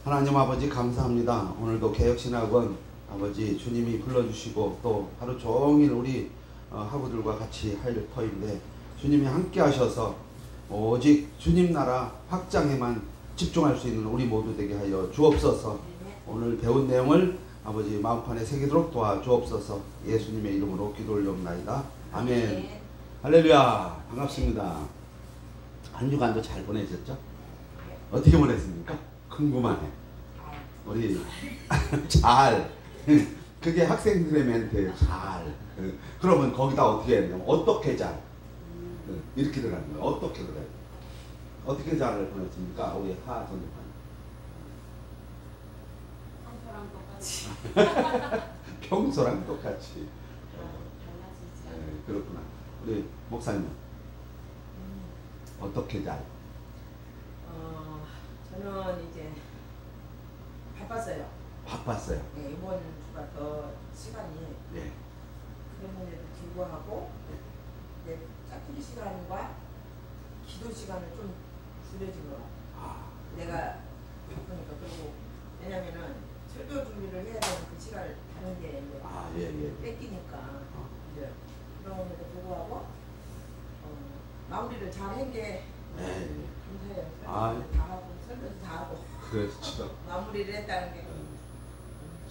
하나님 아버지 감사합니다. 오늘도 개혁신학원 아버지 주님이 불러주시고 또 하루 종일 우리 학우들과 같이 할 터인데 주님이 함께 하셔서 오직 주님 나라 확장에만 집중할 수 있는 우리 모두 되게 하여 주옵소서. 오늘 배운 내용을 아버지 마음판에 새기도록 도와주옵소서. 예수님의 이름으로 기도 올려옵나이다. 아멘. 할렐루야. 반갑습니다. 한 주간도 잘 보내셨죠? 어떻게 보냈습니까? 궁금하네. 우리 잘. 그게 학생들의 멘트. 잘. 그러면 거기다 어떻게 해야 되냐면 어떻게 잘. 이렇게 들어가는 거예요. 어떻게 들어가요? 어떻게 잘을 보냈습니까? 우리 하 전도판. 평소랑 똑같이. 평소랑 똑같이. 네, 그렇구나. 우리 목사님 어떻게 잘? 저는 이제 바빴어요. 바빴어요. 네, 이번 주가 더 시간이 네. 그랬는데도 불구하고 네, 짜투리 시간과 기도 시간을 좀 줄여진 것 같아요. 내가 바쁘니까. 그리고 왜냐면은 설교 준비를 해야 되는 그 시간을 다른 게 이제 뺏기니까 이제 그럼에도 불구하고 마무리를 잘 한 게 감사해요. 다 하고 설교도 다 하고. 그렇죠. 마무리를 했다는 게.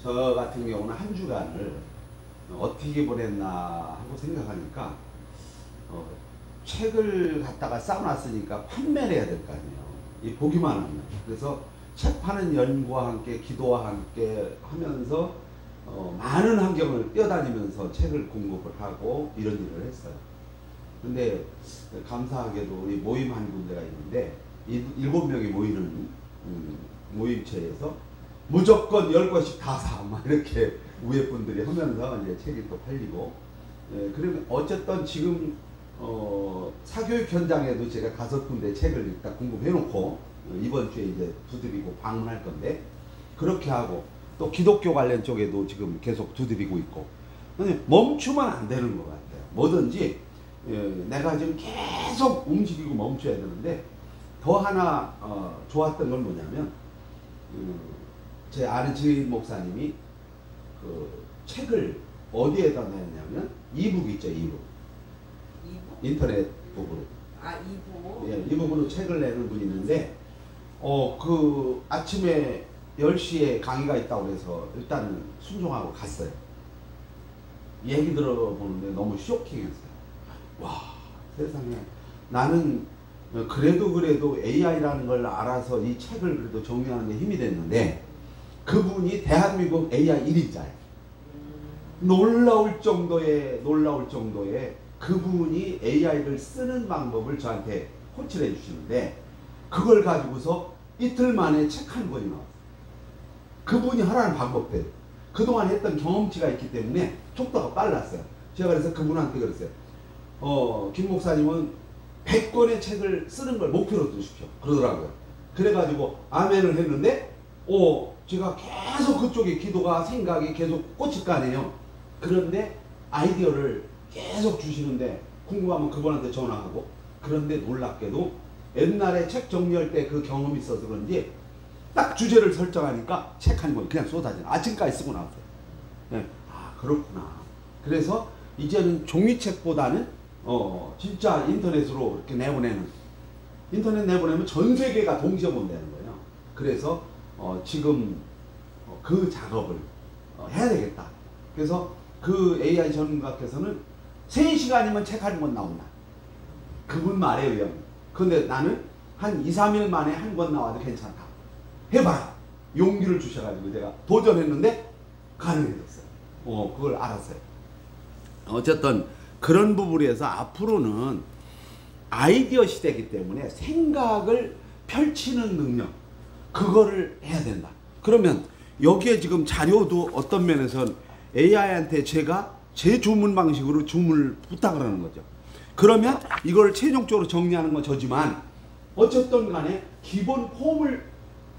저 같은 경우는 한 주간을 어떻게 보냈나 하고 생각하니까 책을 갖다가 쌓아놨으니까 판매를 해야 될 거 아니에요. 이 보기만 하면. 그래서 책 파는 연구와 함께 기도와 함께 하면서 많은 환경을 뛰어다니면서 책을 공급을 하고 이런 일을 했어요. 근데 감사하게도 우리 모임 한 군데가 있는데 7명이 모이는 모임체에서 무조건 10권씩 다 사. 막 이렇게 위에 분들이 하면서 이제 책이 또 팔리고. 그러면 어쨌든 지금 사교육 현장에도 제가 5군데 책을 일단 공급해 놓고 이번 주에 이제 두드리고 방문할 건데 그렇게 하고 또 기독교 관련 쪽에도 지금 계속 두드리고 있고. 멈추면 안 되는 것 같아요. 뭐든지 내가 지금 계속 움직이고 멈춰야 되는데 더 하나 좋았던 건 뭐냐면 제 아는 지인 목사님이 그 책을 어디에다 냈냐면 이북 있죠. 이북 인터넷 북으로. 이북. 예, 이북으로 책을 내는 분이 있는데 그 아침에 10시에 강의가 있다고 해서 일단 순종하고 갔어요. 얘기 들어보는데 너무 쇼킹했어요. 와, 세상에 나는 그래도 AI라는 걸 알아서 이 책을 그래도 정리하는 데 힘이 됐는데 그분이 대한민국 AI 1인자예요. 놀라울 정도의 그분이 AI를 쓰는 방법을 저한테 코치를 해주시는데 그걸 가지고서 이틀 만에 책 한 권이 나왔어요. 그분이 하라는 방법대로. 그동안 했던 경험치가 있기 때문에 속도가 빨랐어요. 제가 그래서 그분한테 그랬어요. 김 목사님은 100권의 책을 쓰는 걸 목표로 두십시오. 그러더라고요. 그래가지고 아멘을 했는데 제가 계속 그쪽에 기도가 생각이 계속 꽂힐 거 아니에요. 그런데 아이디어를 계속 주시는데 궁금하면 그분한테 전화하고. 그런데 놀랍게도 옛날에 책 정리할 때 그 경험이 있어서 그런지 딱 주제를 설정하니까 책 한 권 그냥 쏟아져. 아침까지 쓰고 나왔어요. 네. 그렇구나. 그래서 이제는 종이책보다는 진짜 인터넷으로 이렇게 내보내는, 인터넷 내보내면 전 세계가 동시에 본다는 거예요. 그래서 지금 그 작업을 해야 되겠다. 그래서 그 AI 전문가께서는 3시간이면 책 한 권 나온다. 그분 말에 의하면. 근데 나는 한 2, 3일 만에 한 권 나와도 괜찮다. 해봐라. 용기를 주셔가지고 제가 도전했는데 가능해졌어요. 그걸 알았어요. 어쨌든 그런 부분에서 앞으로는 아이디어 시대이기 때문에 생각을 펼치는 능력, 그거를 해야 된다. 그러면 여기에 지금 자료도 어떤 면에선 AI한테 제가 제 주문 방식으로 주문을 부탁을 하는 거죠. 그러면 이걸 최종적으로 정리하는 건 저지만 어쨌든 간에 기본 폼을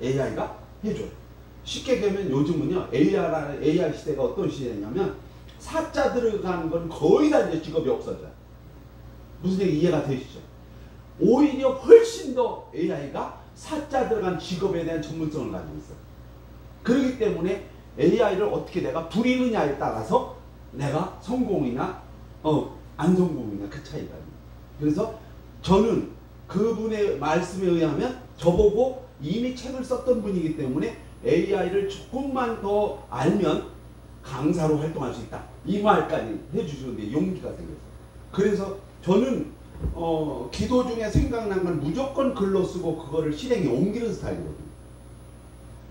AI가 해줘요. 쉽게 얘기하면 요즘은요, AI 시대가 어떤 시대냐면 사자 들어간 건 거의 다 이제 직업이 없어져요. 무슨 얘기 이해가 되시죠? 오히려 훨씬 더 AI가 사자 들어간 직업에 대한 전문성을 가지고 있어요. 그렇기 때문에 AI를 어떻게 내가 부리느냐에 따라서 내가 성공이나 안 성공이냐 그 차이가 있어요. 그래서 저는 그분의 말씀에 의하면 저보고 이미 책을 썼던 분이기 때문에 AI를 조금만 더 알면 강사로 활동할 수 있다. 이 말까지 해주시는데 용기가 생겼어요. 그래서 저는 기도 중에 생각난 건 무조건 글로 쓰고 그거를 실행에 옮기는 스타일이거든요.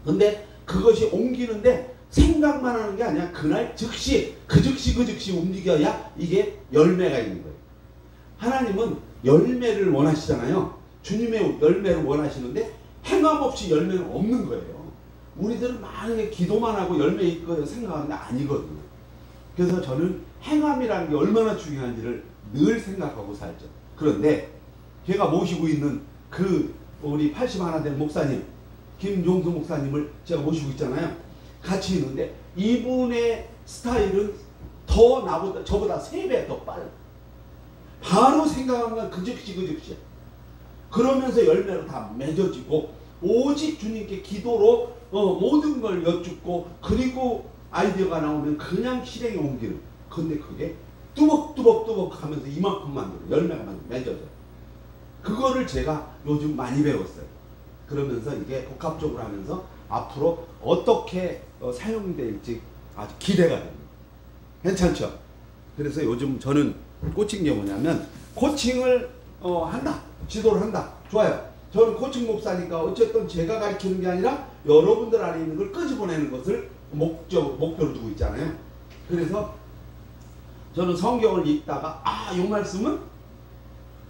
근데 그것이 옮기는데 생각만 하는 게 아니라 그날 즉시 그 즉시 움직여야 이게 열매가 있는 거예요. 하나님은 열매를 원하시잖아요. 주님의 열매를 원하시는데 행함 없이 열매는 없는 거예요. 우리들은 만약에 기도만 하고 열매 있고 생각하는데 아니거든요. 그래서 저는 행함이라는 게 얼마나 중요한지를 늘 생각하고 살죠. 그런데 제가 모시고 있는 그 우리 81 된 목사님 김종수 목사님을 제가 모시고 있잖아요. 같이 있는데 이분의 스타일은 더 나보다 저보다 3배 더 빨라. 바로 생각한 건 그 즉시야. 그러면서 열매로 다 맺어지고 오직 주님께 기도로 모든 걸 여쭙고 그리고 아이디어가 나오면 그냥 실행에 옮기는. 근데 그게 뚜벅뚜벅 하면서 이만큼 만들어 열매가 맺어져요. 그거를 제가 요즘 많이 배웠어요. 그러면서 이게 복합적으로 하면서 앞으로 어떻게 사용될지 아주 기대가 됩니다. 괜찮죠? 그래서 요즘 저는 꽂힌 게 뭐냐면 코칭을 한다. 지도를 한다. 좋아요. 저는 코칭 목사니까 어쨌든 제가 가르치는 게 아니라 여러분들 안에 있는 걸 끄집어내는 것을 목표로 두고 있잖아요. 그래서 저는 성경을 읽다가 이 말씀은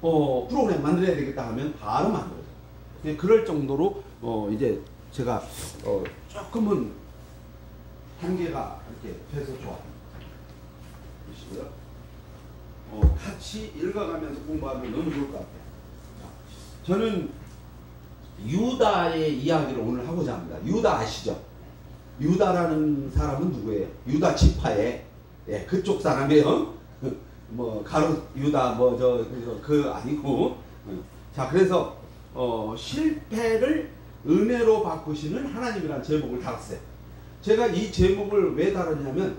프로그램 만들어야 되겠다 하면 바로 만들어요. 그럴 정도로 이제 제가 조금은 한계가 이렇게 돼서 좋아요. 보시고요. 같이 읽어가면서 공부하면 너무 좋을 것 같아요. 저는 유다의 이야기를 오늘 하고자 합니다. 유다 아시죠? 유다라는 사람은 누구예요? 유다 지파의 그쪽 사람이에요. 뭐 가롯 유다 그 아니고. 자, 그래서 실패를 은혜로 바꾸시는 하나님이라는 제목을 달았어요. 제가 이 제목을 왜 달았냐면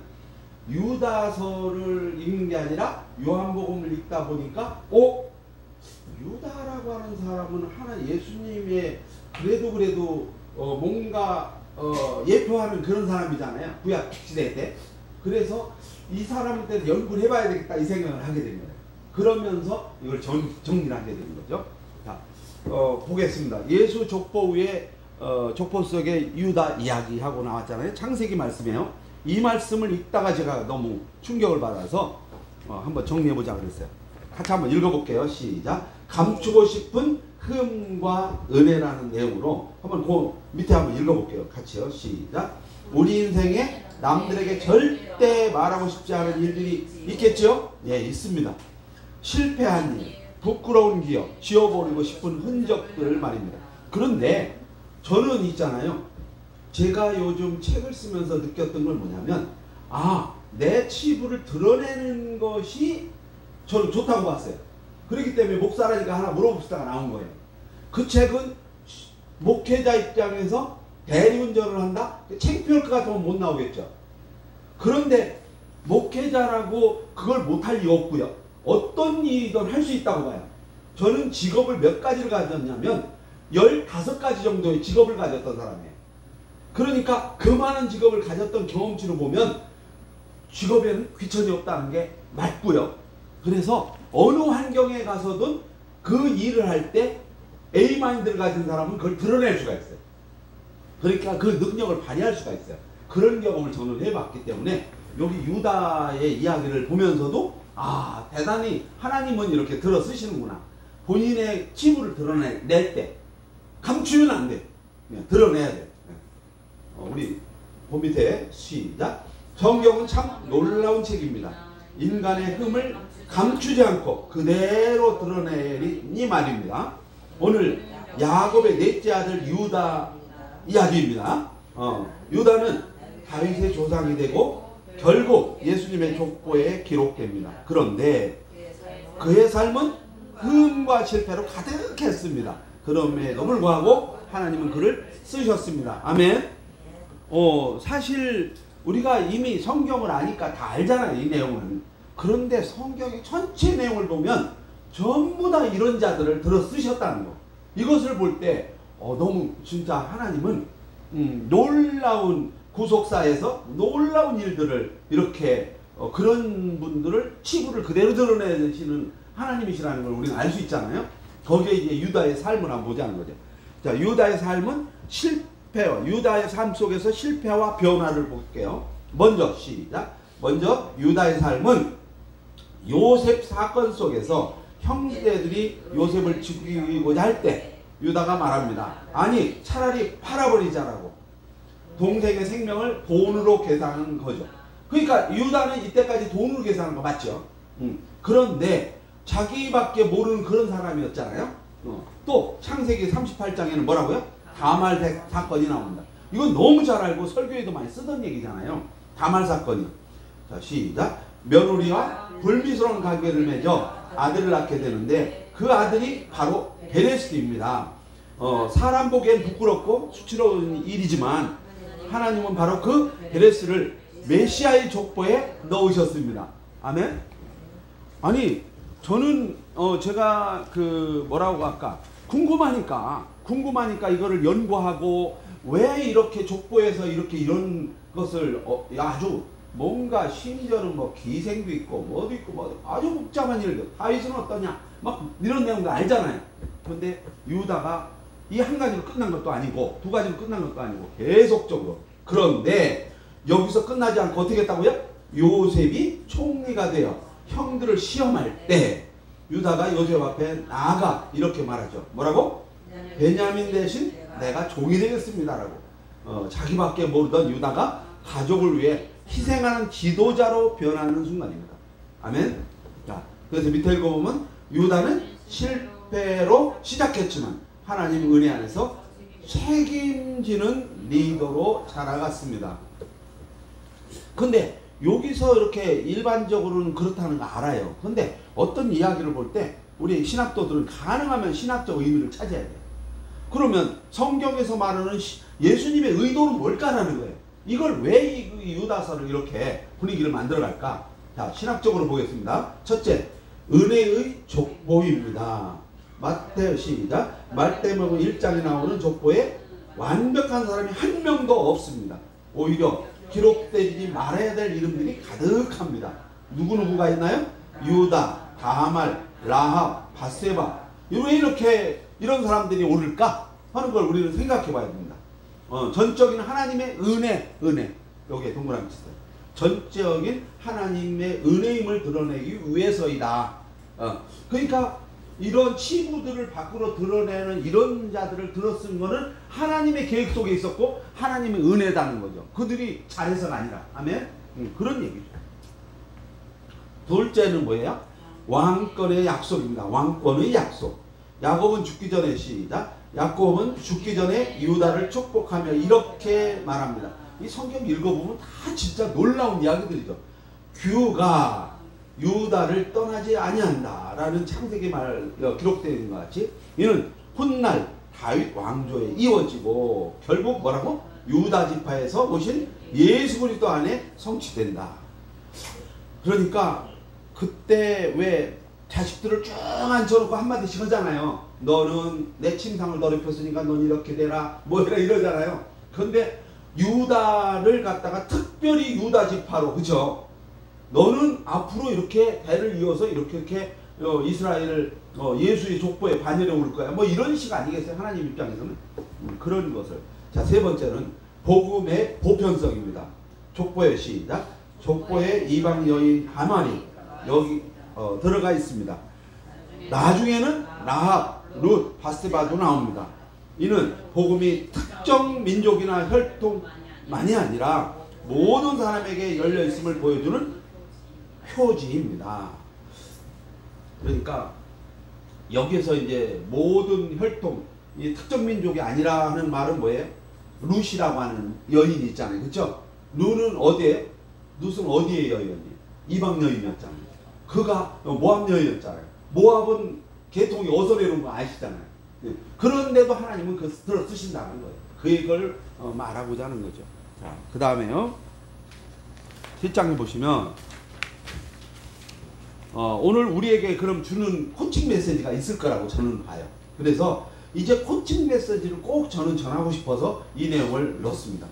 유다서를 읽는 게 아니라 요한복음을 읽다 보니까 유다라고 하는 사람은 하나 예수님의 그래도 뭔가 예표하는 그런 사람이잖아요. 구약 시대 때. 그래서 이 사람한테 연구를 해봐야 되겠다 이 생각을 하게 된 거예요. 그러면서 이걸 정리를 하게 되는 거죠. 자, 보겠습니다. 예수 족보 위에 족보 속에 유다 이야기하고 나왔잖아요. 창세기 말씀이에요. 이 말씀을 읽다가 제가 너무 충격을 받아서 한번 정리해보자 그랬어요. 같이 한번 읽어볼게요. 시작. 감추고 싶은 흠과 은혜라는 내용으로 한번 그 밑에 한번 읽어볼게요. 같이요. 시작. 우리 인생에 남들에게 절대 말하고 싶지 않은 일들이 있겠죠? 예, 있습니다. 실패한 일, 부끄러운 기억, 지워버리고 싶은 흔적들을 말입니다. 그런데 저는 있잖아요. 제가 요즘 책을 쓰면서 느꼈던 건 뭐냐면 내 치부를 드러내는 것이 저는 좋다고 봤어요. 그렇기 때문에 목사라니까 하나 물어봅시다가 나온 거예요. 그 책은 목회자 입장에서 대리운전을 한다? 창피할 것 같으면 못 나오겠죠. 그런데 목회자라고 그걸 못할 이유 없고요. 어떤 일이든 할 수 있다고 봐요. 저는 직업을 몇 가지를 가졌냐면 15가지 정도의 직업을 가졌던 사람이에요. 그러니까 그 많은 직업을 가졌던 경험치로 보면 직업에는 귀천이 없다는 게 맞고요. 그래서 어느 환경에 가서든 그 일을 할 때 A마인드를 가진 사람은 그걸 드러낼 수가 있어요. 그러니까 그 능력을 발휘할 수가 있어요. 그런 경험을 저는 해봤기 때문에 여기 유다의 이야기를 보면서도 대단히 하나님은 이렇게 들어 쓰시는구나. 본인의 치부를 드러낼 때 감추면 안 돼. 그냥 드러내야 돼. 우리 본 밑에 시작. 성경은 참 놀라운 책입니다. 인간의 흠을 감추지 않고 그대로 드러내니 말입니다. 오늘 야곱의 넷째 아들 유다 이야기입니다. 유다는 다윗의 조상이 되고 결국 예수님의 족보에 기록됩니다. 그런데 그의 삶은 흠과 실패로 가득했습니다. 그럼에도 불구하고 하나님은 그를 쓰셨습니다. 아멘. 사실 우리가 이미 성경을 아니까 다 알잖아요, 이 내용은. 그런데 성경의 전체 내용을 보면 전부 다 이런 자들을 들어 쓰셨다는 거. 이것을 볼 때 너무 진짜 하나님은 놀라운 구속사에서 놀라운 일들을 이렇게 그런 분들을 치부를 그대로 드러내시는 하나님이시라는 걸 우리는 알 수 있잖아요. 거기에 이제 유다의 삶을 한번 보자는 거죠. 자, 유다의 삶은 유다의 삶 속에서 실패와 변화를 볼게요. 먼저 시작. 먼저 유다의 삶은 요셉 사건 속에서 형제들이 요셉을 죽이고자 할 때 유다가 말합니다. 아니 차라리 팔아버리자라고. 동생의 생명을 돈으로 계산하는 거죠. 그러니까 유다는 이때까지 돈으로 계산한 거 맞죠? 그런데 자기밖에 모르는 그런 사람이었잖아요. 또 창세기 38장에는 뭐라고요? 다말 사건이 나옵니다. 이건 너무 잘 알고 설교에도 많이 쓰던 얘기잖아요. 다말 사건이. 자, 시작. 며느리와 불미스러운 관계를 맺어 아들을 낳게 되는데 그 아들이 바로 베레스입니다. 사람 보기엔 부끄럽고 수치로운 일이지만 하나님은 바로 그 베레스를 메시아의 족보에 넣으셨습니다. 아멘. 아니 저는 제가 뭐라고 할까 궁금하니까 이거를 연구하고 왜 이렇게 족보에서 이렇게 이런 것을 아주 뭔가 심지어는 뭐 기생도 있고 뭐도 있고 뭐 아주 복잡한 일들 다윗은 어떠냐 막 이런 내용도 알잖아요. 그런데 유다가 이 한 가지로 끝난 것도 아니고 두 가지로 끝난 것도 아니고 계속적으로. 그런데 여기서 끝나지 않고 어떻게 했다고요? 요셉이 총리가 되어 형들을 시험할 때 유다가 요셉 앞에 나아가 이렇게 말하죠. 뭐라고? 베냐민 대신 내가 종이 되겠습니다라고. 자기밖에 모르던 유다가 가족을 위해 희생하는 지도자로 변하는 순간입니다. 아멘. 자, 그래서 밑에 읽어보면 유다는 실패로 시작했지만 하나님 은혜 안에서 책임지는 리더로 자라갔습니다. 근데 여기서 이렇게 일반적으로는 그렇다는 거 알아요. 근데 어떤 이야기를 볼 때 우리 신학도들은 가능하면 신학적 의미를 찾아야 돼요. 그러면 성경에서 말하는 예수님의 의도는 뭘까라는 거예요. 이걸 왜 이 유다서를 이렇게 분위기를 만들어갈까? 자, 신학적으로 보겠습니다. 첫째, 은혜의 족보입니다. 마태 시작. 마태복음 1장에 나오는 족보에 완벽한 사람이 한 명도 없습니다. 오히려 기록되지 말아야 될 이름들이 가득합니다. 누구누구가 있나요? 유다, 다말, 라합, 밧세바. 왜 이렇게 이런 사람들이 오를까 하는 걸 우리는 생각해 봐야 됩니다. 전적인 하나님의 은혜. 여기에 동그라미 치세요. 전적인 하나님의 은혜임을 드러내기 위해서이다. 그러니까 이런 치부들을 밖으로 드러내는 이런 자들을 들어쓴 거는 하나님의 계획 속에 있었고 하나님의 은혜다는 거죠. 그들이 잘해서가 아니라. 아멘? 그런 얘기죠. 둘째는 뭐예요? 왕권의 약속입니다. 왕권의 약속. 야곱은 죽기 전에 시작. 야곱은 죽기 전에 유다를 축복하며 이렇게 말합니다. 이 성경 읽어보면 다 진짜 놀라운 이야기들이죠. 규가 유다를 떠나지 아니한다 라는 창세기 말 기록되어 있는 것 같이 이는 훗날 다윗 왕조에 이어지고 결국 뭐라고? 유다 지파에서 오신 예수 그리스도 안에 성취된다. 그러니까 그때 왜 자식들을 쭉 앉혀놓고 한마디씩 하잖아요. 너는 내 침상을 더럽혔으니까 넌 이렇게 되라 뭐라 이러잖아요. 그런데 유다를 갖다가 특별히 유다 지파로, 그죠? 너는 앞으로 이렇게 대를 이어서 이렇게 이스라엘을 예수의 족보에 반열에 올 거야. 뭐 이런 식 아니겠어요? 하나님 입장에서는. 그런 것을. 자, 세 번째는 복음의 보편성입니다. 족보의 시작. 족보의 이방 여인 하만이 여기 들어가 있습니다. 나중에는 라합, 룻, 밧세바도 나옵니다. 이는 복음이 특정 민족이나 혈통만이 아니라 모든 사람에게 열려 있음을 보여주는 표지입니다. 그러니까 여기서 이제 모든 혈통, 이 특정 민족이 아니라 하는 말은 뭐예요? 룻이라고 하는 여인이 있잖아요. 그렇죠? 룻은 어디에? 룻은 어디의 여인이에요? 이방 여인이었잖아요. 그가 모압 여인이었잖아요. 모압은 계통이 어디서 내려온 거 아시잖아요. 예. 그런데도 하나님은 그 들어 쓰신다는 거예요. 그걸 말하고자 하는 거죠. 자, 그 다음에요. 7장에 보시면 오늘 우리에게 그럼 주는 코칭 메시지가 있을 거라고 저는 봐요. 그래서 이제 코칭 메시지를 꼭 저는 전하고 싶어서 이 내용을 넣었습니다.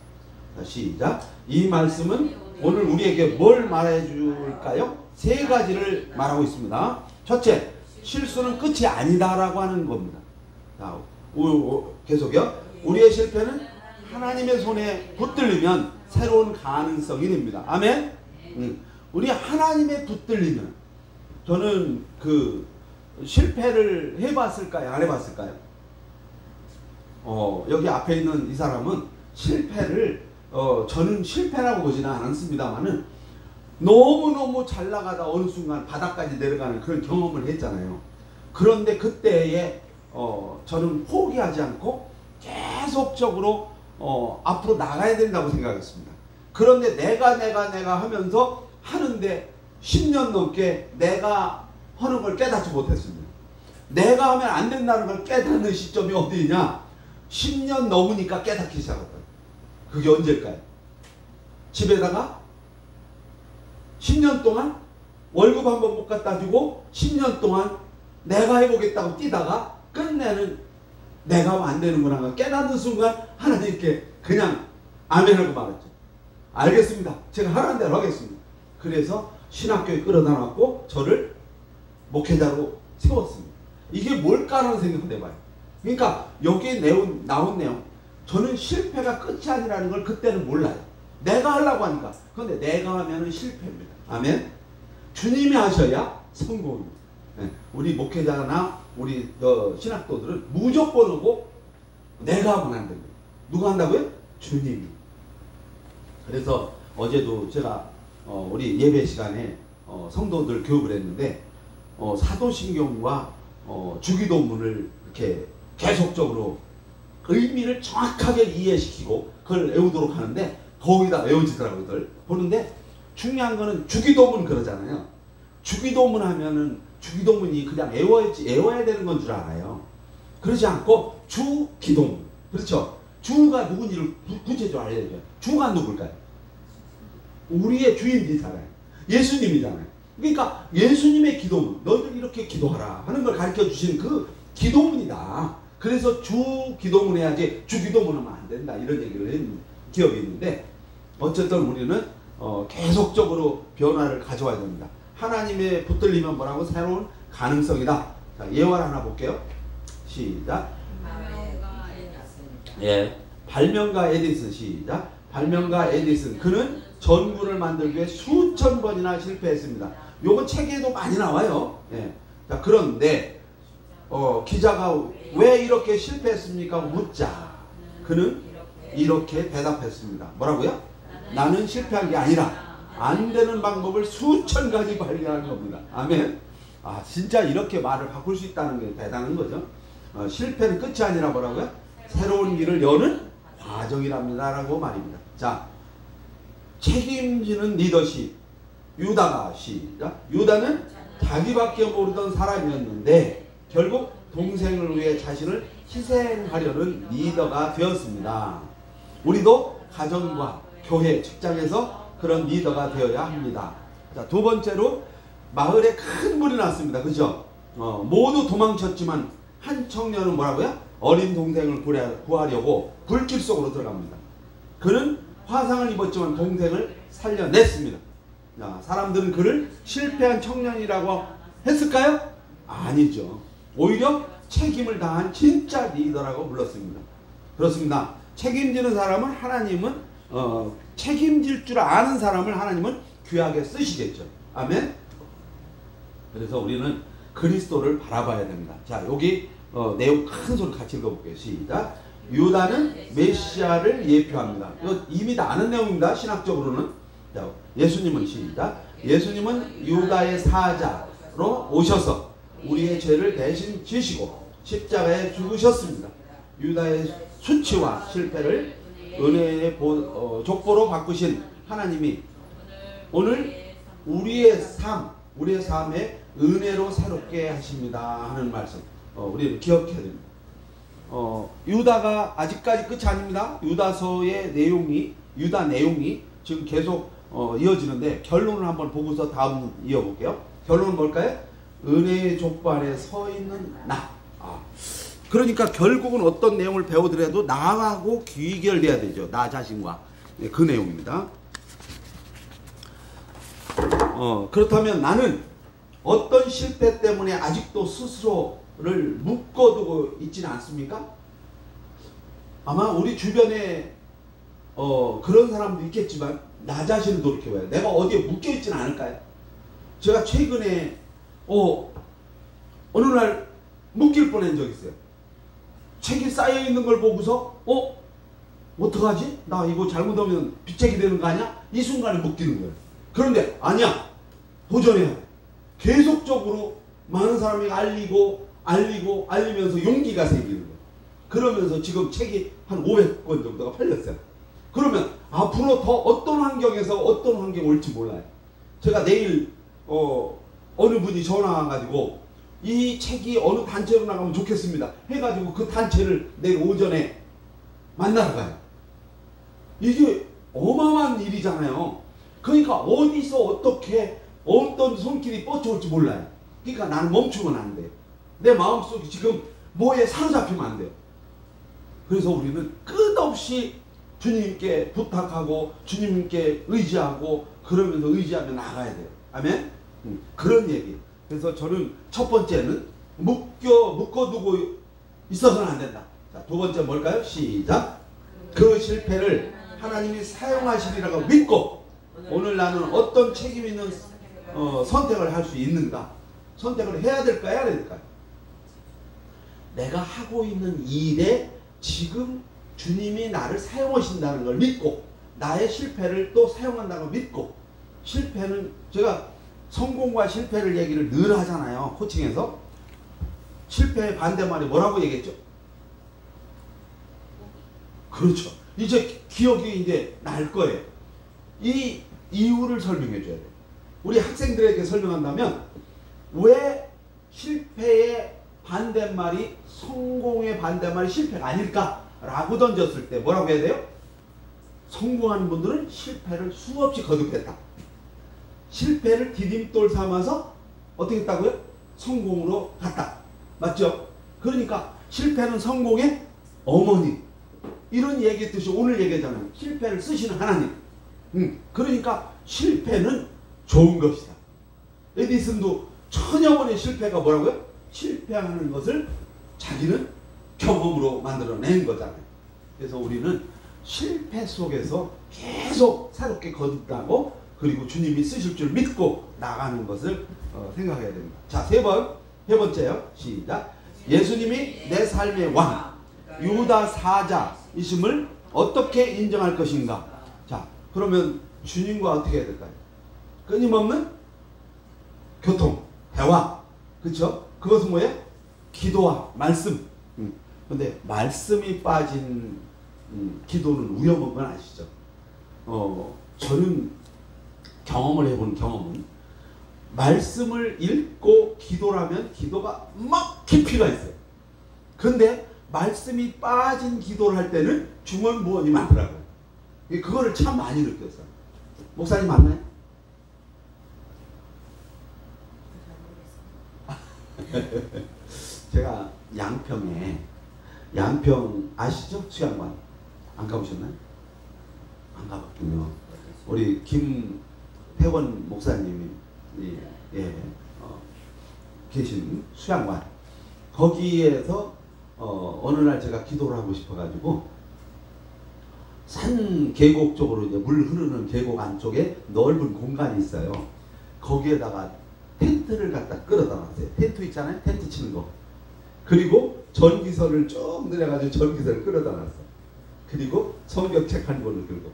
자, 시작. 이 말씀은 오늘 우리에게 뭘 말해 줄까요? 세 가지를 말하고 있습니다. 첫째, 실수는 끝이 아니다라고 하는 겁니다. 자, 계속요. 우리의 실패는 하나님의 손에 붙들리면 새로운 가능성이 됩니다. 아멘. 우리 하나님의 붙들리면, 저는 그 실패를 해봤을까요? 안 해봤을까요? 여기 앞에 있는 이 사람은 실패를 저는 실패라고 보지는 않습니다만은 너무너무 잘 나가다 어느 순간 바닥까지 내려가는 그런 경험을 했잖아요. 그런데 그때에 저는 포기하지 않고 계속적으로 앞으로 나가야 된다고 생각했습니다. 그런데 내가 하면서 하는데 10년 넘게 내가 하는 걸 깨닫지 못했습니다. 내가 하면 안 된다는 걸 깨닫는 시점이 어디냐? 10년 넘으니까 깨닫기 시작했다. 그게 언제일까요? 집에다가 10년 동안 월급 한 번 못 갖다 주고 10년 동안 내가 해보겠다고 뛰다가 끝내는 내가 하면 안 되는구나 깨닫는 순간 하나님께 그냥 아멘하고 말했죠. 알겠습니다. 제가 하라는 대로 하겠습니다. 그래서 신학교에 끌어다 놨고 저를 목회자로 세웠습니다. 이게 뭘까라는 생각을 해봐요. 그러니까 여기에 나온 내용, 저는 실패가 끝이 아니라는 걸 그때는 몰라요. 내가 하려고 하니까. 그런데 내가 하면은 실패입니다. 아멘. 주님이 하셔야 성공입니다. 네. 우리 목회자나 우리 신학도들은 무조건 오고 내가 하면 안 됩니다. 누가 한다고요? 주님이. 그래서 어제도 제가 우리 예배 시간에 성도들 교육을 했는데 사도신경과 주기도문을 이렇게 계속적으로 의미를 정확하게 이해시키고 그걸 외우도록 하는데 거기다 외워지더라고요. 보는데 중요한 거는 주기도문 그러잖아요. 주기도문 하면은 주기도문이 그냥 외워야 되는 건 줄 알아요. 그러지 않고 주기도문. 그렇죠. 주가 누군지를 구체적으로 알려야 돼요. 주가 누굴까요? 우리의 주인이잖아요. 예수님이잖아요. 그러니까 예수님의 기도문, 너희들 이렇게 기도하라 하는 걸 가르쳐 주신 그 기도문이다. 그래서 주 기도문 해야지 주 기도문 하면 안 된다. 이런 얘기를 했는 기억이 있는데 어쨌든 우리는 계속적으로 변화를 가져와야 됩니다. 하나님의 붙들리면 뭐라고? 새로운 가능성이다. 자, 예화를 하나 볼게요. 시작. 예, 발명가 에디슨. 시작. 발명가 에디슨. 그는 전구를 만들기 위해 수천 번이나 실패했습니다. 요거 책에도 많이 나와요. 예. 자, 그런데 기자가 왜 이렇게 실패했습니까? 묻자. 그는 이렇게 대답했습니다. 뭐라고요? 나는 실패한 게 아니라 안 되는 방법을 수천 가지 발견한 겁니다. 아멘. 아, 진짜 이렇게 말을 바꿀 수 있다는 게 대단한 거죠. 실패는 끝이 아니라 뭐라고요? 새로운 길을 여는 과정이랍니다. 라고 말입니다. 자, 책임지는 리더십. 유다가 시작. 유다는 자기밖에 모르던 사람이었는데 결국 동생을 위해 자신을 희생하려는 리더가 되었습니다. 우리도 가정과 교회, 직장에서 그런 리더가 되어야 합니다. 자, 두 번째로 마을에 큰 불이 났습니다. 그죠? 모두 도망쳤지만 한 청년은 뭐라고요? 어린 동생을 구하려고 불길 속으로 들어갑니다. 그는 화상을 입었지만 동생을 살려냈습니다. 자, 사람들은 그를 실패한 청년이라고 했을까요? 아니죠. 오히려 책임을 다한 진짜 리더라고 불렀습니다. 그렇습니다. 책임지는 사람은 하나님은 책임질 줄 아는 사람을 하나님은 귀하게 쓰시겠죠. 아멘. 그래서 우리는 그리스도를 바라봐야 됩니다. 자, 여기 내용 큰 소리 같이 읽어볼게요. 시작. 유다는 메시아를 예표합니다. 이거 이미 다 아는 내용입니다. 신학적으로는. 자, 예수님은 시작. 예수님은 유다의 사자로 오셔서 우리의 죄를 대신 지시고 십자가에 죽으셨습니다. 유다의 수치와 실패를 은혜의 족보로 바꾸신 하나님이 오늘 우리의 삶에 은혜로 새롭게 하십니다 하는 말씀 우리는 기억해야 됩니다. 유다가 아직까지 끝이 아닙니다. 유다서의 내용이, 유다 내용이 지금 계속 이어지는데 결론을 한번 보고서 다음 이어볼게요. 결론은 뭘까요? 은혜의 족발에 서 있는 나. 그러니까 결국은 어떤 내용을 배우더라도 나하고 귀결돼야 되죠. 나 자신과. 네, 그 내용입니다. 그렇다면 나는 어떤 실패 때문에 아직도 스스로를 묶어두고 있지는 않습니까? 아마 우리 주변에 그런 사람도 있겠지만 나 자신을 돌이켜봐요. 내가 어디에 묶여있지는 않을까요? 제가 최근에 어느 날 묶일 뻔한 적 있어요. 책이 쌓여있는 걸 보고서 어떡하지? 나 이거 잘못하면 빚쟁이 되는 거 아니야? 이 순간에 묶이는 거예요. 그런데 아니야. 도전해야 돼. 계속적으로 많은 사람이 알리면서 용기가 생기는 거예요. 그러면서 지금 책이 한 500권 정도가 팔렸어요. 그러면 앞으로 더 어떤 환경에서 어떤 환경이 올지 몰라요. 제가 내일 어느 분이 전화 와가지고 이 책이 어느 단체로 나가면 좋겠습니다 해가지고 그 단체를 내일 오전에 만나러 가요. 이게 어마어마한 일이잖아요. 그러니까 어디서 어떻게 어떤 손길이 뻗쳐올지 몰라요. 그러니까 나는 멈추면 안 돼요. 내 마음속에 지금 뭐에 사로잡히면 안 돼요. 그래서 우리는 끝없이 주님께 부탁하고 주님께 의지하고 그러면서 의지하며 나가야 돼요. 아멘? 그런 얘기. 그래서 저는 첫 번째는 묶어두고 있어서는 안 된다. 자, 두 번째 뭘까요? 시작. 그 실패를 하나님이 사용하시리라고 믿고 오늘 나는 어떤 책임 있는 선택을 할 수 있는가? 선택을 해야 될까요? 해야 될까요? 내가 하고 있는 일에 지금 주님이 나를 사용하신다는 걸 믿고 나의 실패를 또 사용한다는 걸 믿고 실패는 제가 성공과 실패를 얘기를 늘 하잖아요. 코칭에서. 실패의 반대말이 뭐라고 얘기했죠? 그렇죠. 이제 기억이 이제 날 거예요. 이 이유를 설명해 줘야 돼요. 우리 학생들에게 설명한다면 왜 실패의 반대말이 성공의 반대말이 실패가 아닐까라고 던졌을 때 뭐라고 해야 돼요? 성공하는 분들은 실패를 수없이 거듭했다. 실패를 디딤돌 삼아서 어떻게 했다고요? 성공으로 갔다. 맞죠? 그러니까 실패는 성공의 어머니. 이런 얘기했듯이 오늘 얘기했잖아요. 실패를 쓰시는 하나님. 그러니까 실패는 좋은 것이다. 에디슨도 천여 번의 실패가 뭐라고요? 실패하는 것을 자기는 경험으로 만들어낸 거잖아요. 그래서 우리는 실패 속에서 계속 새롭게 거듭나고 그리고 주님이 쓰실 줄 믿고 나가는 것을 생각해야 됩니다. 자, 세 번째요. 시작. 예수님이 내 삶의 왕, 유다 사자이심을 어떻게 인정할 것인가? 자, 그러면 주님과 어떻게 해야 될까요? 끊임없는 교통, 대화, 그렇죠? 그것은 뭐예요? 기도와 말씀. 근데 말씀이 빠진 기도는 위험한 건 아시죠? 저는 경험을 해본 경험은 말씀을 읽고 기도라면 기도가 막 깊이가 있어요. 근데 말씀이 빠진 기도를 할 때는 중언부언이 많더라고요. 그거를 참 많이 느꼈어요. 목사님 맞나요? 제가 양평 아시죠? 수양관 안 가보셨나요? 안 가봤군요. 우리 김태원 목사님이 계신 수양관 거기에서 어느 날 제가 기도를 하고 싶어가지고 산 계곡 쪽으로 이제 물 흐르는 계곡 안쪽에 넓은 공간이 있어요. 거기에다가 텐트를 갖다 끌어다 놨어요. 텐트 있잖아요. 텐트 치는 거. 그리고 전기선을 쭉 내려가지고 전기선을 끌어다 놨어요. 그리고 성경책 한 권을 들고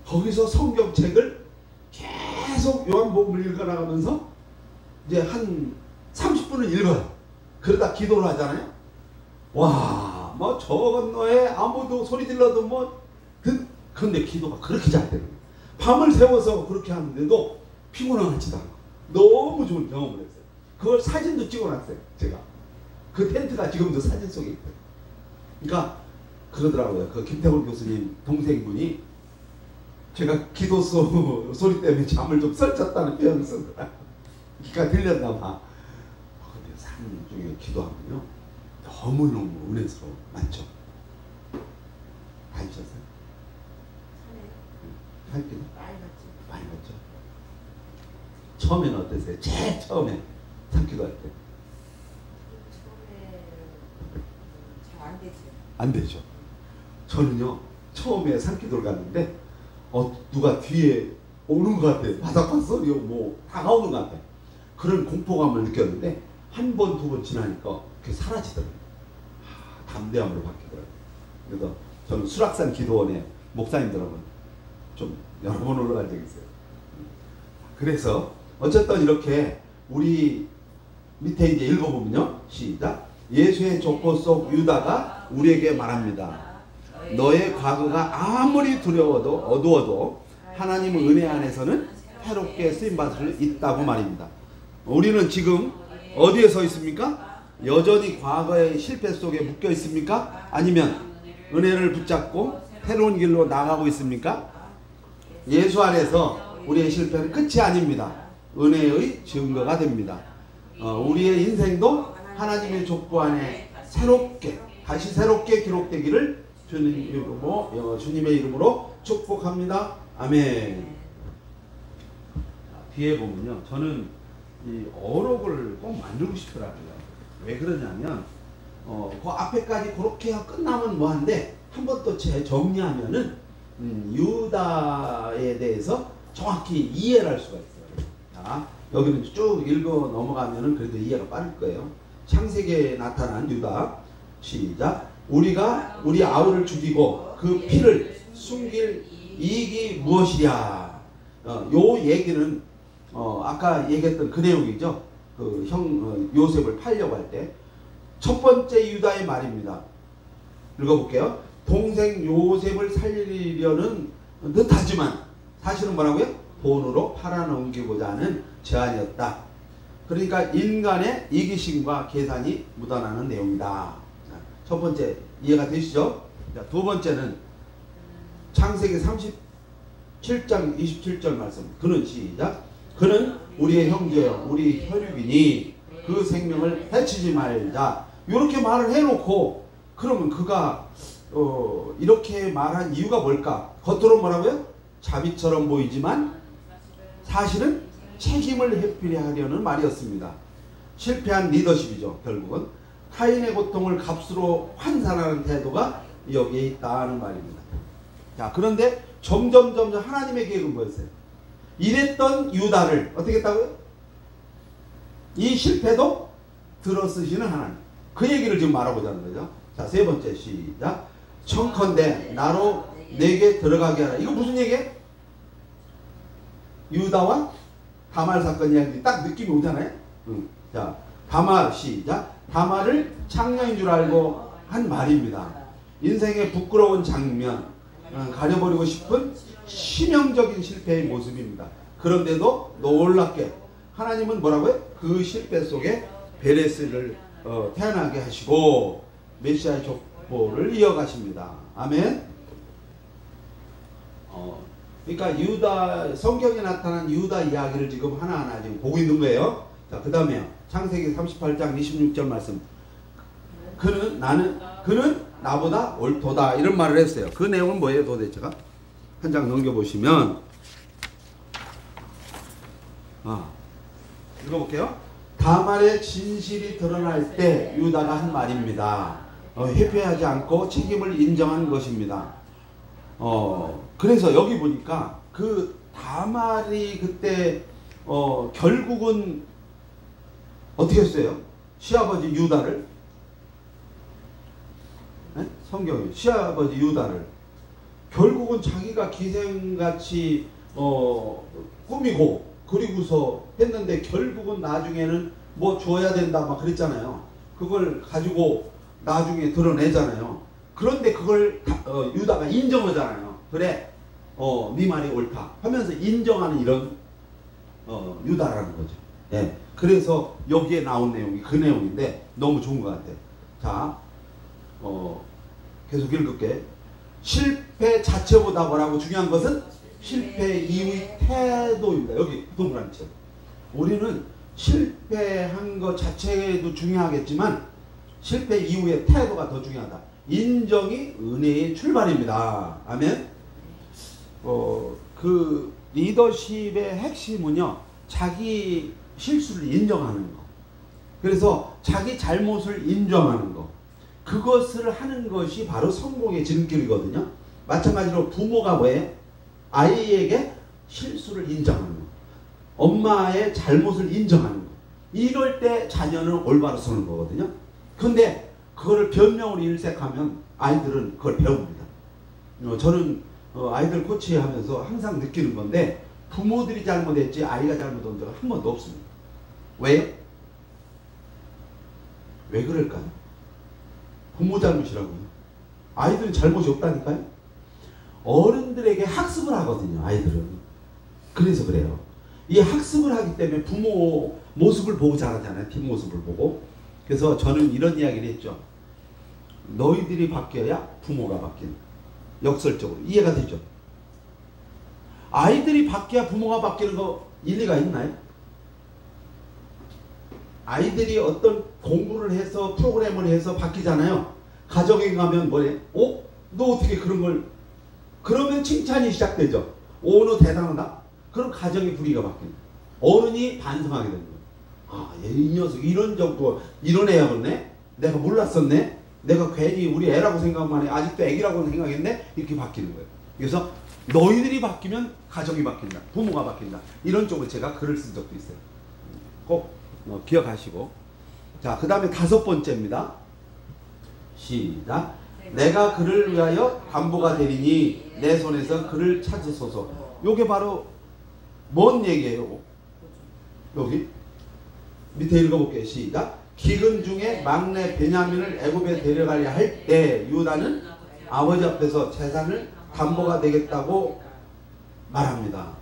거기서 성경책을 계속 요한복음을 읽어나가면서 이제 한 30분을 읽어요. 그러다 기도를 하잖아요. 와, 뭐 저 건너에 아무도 소리 질러도 근데 기도가 그렇게 잘 되는 거예요. 밤을 새워서 그렇게 하는데도 피곤하지도 않고 너무 좋은 경험을 했어요. 그걸 사진도 찍어놨어요. 제가 그 텐트가 지금도 사진 속에 있어요. 그러니까 그러더라고요. 그 김태훈 교수님 동생분이 제가 기도소 소리 때문에 잠을 좀 설쳤다는 표현을 쓰더라고요. 그러니까 들렸나 봐. 근데 산 중에 기도하면요 너무너무 은혜스러워. 맞죠? 다니셨어요? 산길 많이 갔죠. 처음에는 어땠어요? 제일 처음에 산기도할 때. 잘 안 되지. 안 되죠. 저는요 처음에 산기도를 갔는데 누가 뒤에 오는 것 같아. 바삭바삭 소리가 뭐 다가오는 것 같아. 그런 공포감을 느꼈는데 한 번, 두 번 지나니까 그게 사라지더라고요. 담대함으로 바뀌더라고요. 그래서 저는 수락산 기도원에 목사님들하고 좀 여러 번 올라간 적이 있어요. 그래서 어쨌든 이렇게 우리 밑에 이제 읽어보면요. 시작. 예수의 족보 속 유다가 우리에게 말합니다. 너의 과거가 아무리 두려워도 어두워도 하나님의 은혜 안에서는 새롭게 쓰임받을 수 있다고 말입니다. 우리는 지금 어디에 서 있습니까? 여전히 과거의 실패 속에 묶여 있습니까? 아니면 은혜를 붙잡고 새로운 길로 나가고 있습니까? 예수 안에서 우리의 실패는 끝이 아닙니다. 은혜의 증거가 됩니다. 우리의 인생도 하나님의 족보 안에 다시 새롭게 기록되기를 주님의 이름으로 축복합니다. 아멘. 뒤에 보면요, 저는 이 어록을 꼭 만들고 싶더라고요. 왜 그러냐면 그 앞에까지 그렇게 끝나면 뭐한데 한 번 또 정리하면은 유다에 대해서 정확히 이해를 할 수가 있어요. 자, 여기는 쭉 읽어 넘어가면은 그래도 이해가 빠를 거예요. 창세기에 나타난 유다. 시작. 우리가 우리 아우를 죽이고 그 피를 숨길 이익이 무엇이랴. 요 얘기는 아까 얘기했던 그 내용이죠. 그 요셉을 팔려고 할 때 첫 번째 유다의 말입니다. 읽어볼게요. 동생 요셉을 살리려는 듯하지만 사실은 뭐라고요? 돈으로 팔아넘기고자 하는 제안이었다. 그러니까 인간의 이기심과 계산이 묻어나는 내용이다. 첫 번째 이해가 되시죠? 자, 두 번째는 창세기 37장 27절 말씀. 그는 시작. 그는 우리의 형제여 우리 혈육이니 그 생명을 해치지 말자. 이렇게 말을 해놓고 그러면 그가 이렇게 말한 이유가 뭘까? 겉으로 뭐라고요? 자비처럼 보이지만 사실은 책임을 회피하려는 말이었습니다. 실패한 리더십이죠. 결국은 타인의 고통을 값으로 환산하는 태도가 여기에 있다는 말입니다. 자, 그런데 점점 하나님의 계획은 뭐였어요? 이랬던 유다를 어떻게 했다고요? 이 실패도 들어쓰시는 하나님. 그 얘기를 지금 말하고자 하는 거죠. 자, 세 번째 시작. 청컨대 나로 내게 들어가게 하라. 이거 무슨 얘기예요? 유다와 다말 사건 이야기 딱 느낌이 오잖아요. 자, 다말 시작. 다말을 창녀인 줄 알고 한 말입니다. 인생의 부끄러운 장면, 가려버리고 싶은 치명적인 실패의 모습입니다. 그런데도 놀랍게 하나님은 뭐라고요? 그 실패 속에 베레스를 태어나게 하시고 메시아의 족보를 이어가십니다. 아멘. 그러니까 유다 성경에 나타난 유다 이야기를 지금 하나하나 지금 보고 있는 거예요. 자, 그 다음에요. 창세기 38장 26절 말씀. 그는 나보다 옳도다 이런 말을 했어요. 그 내용은 뭐예요 도대체가? 한 장 넘겨보시면 읽어볼게요. 다말의 진실이 드러날 때 유다가 한 말입니다. 회피하지 않고 책임을 인정한 것입니다. 그래서 여기 보니까 그 다말이 그때 결국은 어떻게 했어요? 시아버지 유다를 성경에 시아버지 유다를 결국은 자기가 기생같이 꾸미고 그리고서 했는데 결국은 나중에는 뭐 줘야 된다 막 그랬잖아요. 그걸 가지고 나중에 드러내잖아요. 그런데 그걸 유다가 인정하잖아요. 그래 네 말이 옳다 하면서 인정하는 이런 유다라는 거죠. 예. 그래서 여기에 나온 내용이 그 내용인데 너무 좋은 것 같아요. 자, 계속 읽을게. 실패 자체보다 뭐라고 중요한 것은 실패 이후의 태도입니다. 여기 동그라미 쳐. 우리는 실패한 것 자체도 중요하겠지만 실패 이후의 태도가 더 중요하다. 인정이 은혜의 출발입니다. 아멘. 그 리더십의 핵심은요, 자기 실수를 인정하는 거. 그래서 자기 잘못을 인정하는 거. 그것을 하는 것이 바로 성공의 지름길이거든요. 마찬가지로 부모가 뭐예요? 아이에게 실수를 인정하는 거. 엄마의 잘못을 인정하는 거. 이럴 때 자녀는 올바로 서는 거거든요. 근데 그거를 변명으로 일색하면 아이들은 그걸 배웁니다. 저는 아이들 코치하면서 항상 느끼는 건데 부모들이 잘못했지 아이가 잘못한 적은 한 번도 없습니다. 왜요? 왜 그럴까요? 부모 잘못이라고요. 아이들은 잘못이 없다니까요. 어른들에게 학습을 하거든요. 아이들은. 그래서 그래요. 이 학습을 하기 때문에 부모 모습을 보고 자라잖아요. 뒷모습을 보고. 그래서 저는 이런 이야기를 했죠. 너희들이 바뀌어야 부모가 바뀌는. 역설적으로 이해가 되죠. 아이들이 바뀌어야 부모가 바뀌는 거 일리가 있나요? 아이들이 어떤 공부를 해서 프로그램을 해서 바뀌잖아요. 가정에 가면 뭐래? 너 어떻게 그런 걸? 그러면 칭찬이 시작되죠. 너 대단하다. 그럼 가정의 분위기가 바뀌는. 어른이 반성하게 되는 거예요. 이 녀석 이런 적도 이런 애였네. 내가 몰랐었네. 내가 괜히 우리 애라고 생각만 해. 아직도 애기라고 생각했네. 이렇게 바뀌는 거예요. 그래서 너희들이 바뀌면 가정이 바뀐다. 부모가 바뀐다. 이런 쪽으로 제가 글을 쓴 적도 있어요. 꼭 기억하시고. 자, 그 다음에 5번째입니다. 시작. 내가 그를 위하여 담보가 되리니 내 손에서 그를 찾으소서. 요게 바로 뭔 얘기예요? 여기 밑에 읽어볼게요. 시작. 기근 중에 막내 베냐민을 애굽에 데려가려 할 때 유다는 아버지 앞에서 재산을 담보가 되겠다고 말합니다.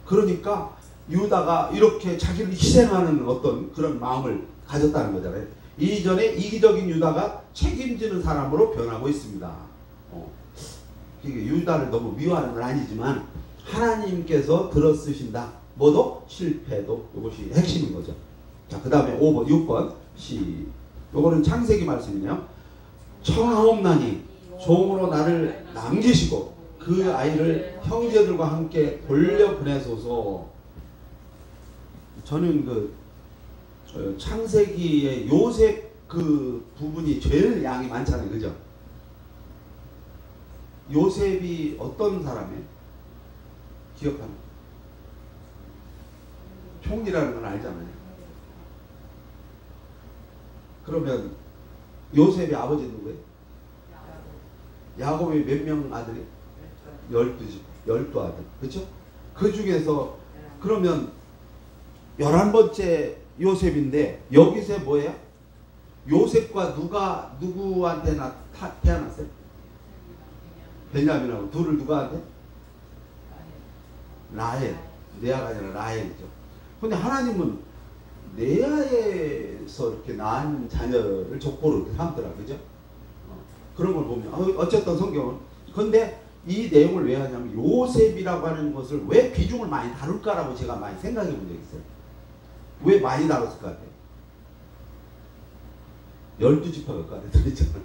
그러니까 유다가 이렇게 자기를 희생하는 어떤 그런 마음을 가졌다는 거잖아요. 이전에 이기적인 유다가 책임지는 사람으로 변하고 있습니다. 이게 유다를 너무 미워하는 건 아니지만 하나님께서 들어쓰신다. 뭐도? 실패도. 이것이 핵심인 거죠. 자, 그 다음에 5번, 6번. 요거는 창세기 말씀이네요. 청하옵나니 종으로 나를 남기시고 그 아이를 형제들과 함께 돌려보내소서. 저는 창세기의 요셉 그 부분이 제일 양이 많잖아요. 그죠? 요셉이 어떤 사람이에요? 기억하는? 총리라는 건 알잖아요. 그러면 요셉의 아버지 누구예요? 야곱이 몇 명 아들이? 12아들. 그렇죠? 그 중에서 그러면 11번째 요셉인데 여기서 뭐예요? 요셉과 누구한테 태어났어요? 베냐민하고 둘을 누구한테? 라헬. 레아가 아니라 라헬이죠. 근데 하나님은 레아에서 이렇게 낳은 자녀를 족보로 이렇게 삼더라. 그죠? 그런 걸 보면 어쨌든 성경은. 근데 이 내용을 왜 하냐면 요셉이라고 하는 것을 왜 비중을 많이 다룰까라고 제가 많이 생각해 본 적이 있어요. 왜 많이 다뤘을 것 같아요? 12지파가 그 안에 들어있잖아요.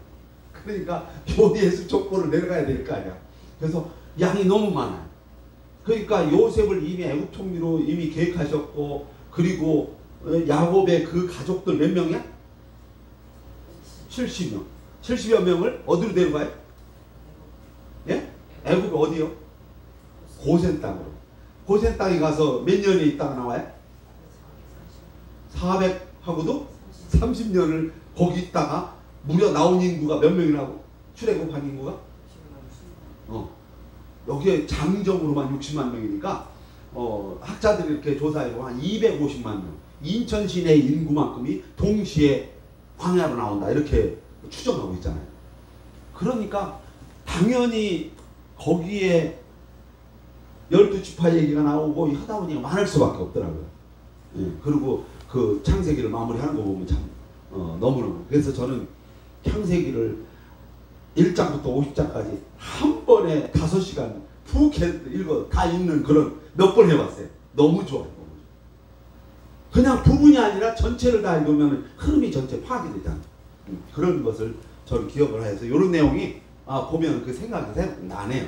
그러니까 요셉 족보를 내려가야 될 거 아니야. 그래서 양이 너무 많아요. 그러니까 요셉을 이미 애굽 총리로 이미 계획하셨고, 그리고 야곱의 그 가족들 몇 명이야? 70명. 70여 명을 어디로 데려가요? 예? 애굽 어디요? 고센 땅으로. 고센 땅에 가서 몇 년에 있다가 나와요? 400하고도 30년을 거기 있다가 무려 나온 인구가 몇 명이라고? 출애굽한 인구가? 여기에 장정으로만 60만 명이니까 학자들이 이렇게 조사해보면 한 250만 명. 인천 시내 인구만큼이 동시에 광야로 나온다. 이렇게 추정하고 있잖아요. 그러니까 당연히 거기에 12지파 얘기가 나오고 하다 보니까 많을 수밖에 없더라고요. 예, 그리고 그 창세기를 마무리하는 거 보면 참 너무너무. 그래서 저는 창세기를 1장부터 50장까지 한 번에 5시간 푹 읽어 다 읽는 그런 몇 번 해봤어요. 너무 좋아요. 그냥 부분이 아니라 전체를 다 읽으면 흐름이 전체 파악이 되잖아요. 그런 것을 저는 기억을 해서 이런 내용이 보면 그 생각이 나네요.